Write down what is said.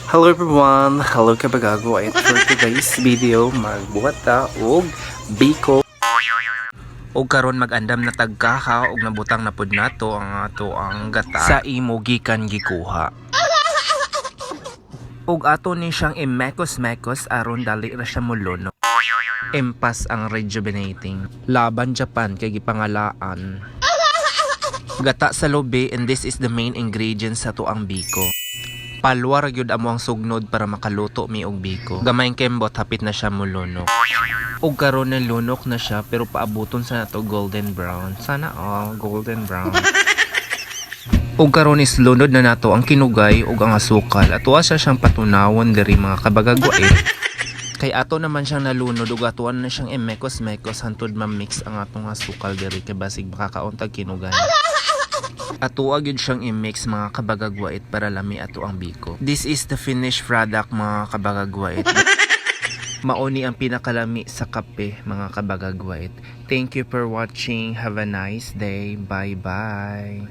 Hello everyone! Hello kabagago! At for today's video, magbuhat ta og biko. Og karon magandam na tagkaha og nabutang na pud nato ang ato ang gata sa imo gikan gikuha. Og ato ni siyang imekos-mekos aron dali ra siya muluno. Empas ang rejuvenating. Laban Japan kay gipangalaan. Gata sa lobe, and this is the main ingredients sa tuang biko. Palwa ra gyud amo ang sugnod para makaluto mi og biko. Gamayng kembot hapit na siya mulunok. Og karon na lunok na siya pero paabuton sa nato golden brown. Sana all golden brown. Og karon is lunod na nato ang kinugay ug ang asukal. Atuwa siya siyang patunawon diri mga kabagagwain. Kay ato naman siyang nalunod ug atuan na siyang imekos-mekos hantud ma-mix ang atong asukal diri kay basig makakauntag kinugay. Ato agad siyang i-mix mga kabagagwait para lami ato ang biko. This is the finished product mga kabagagwait. Mauni ang pinakalami sa kape mga kabagagwait. Thank you for watching. Have a nice day. Bye bye.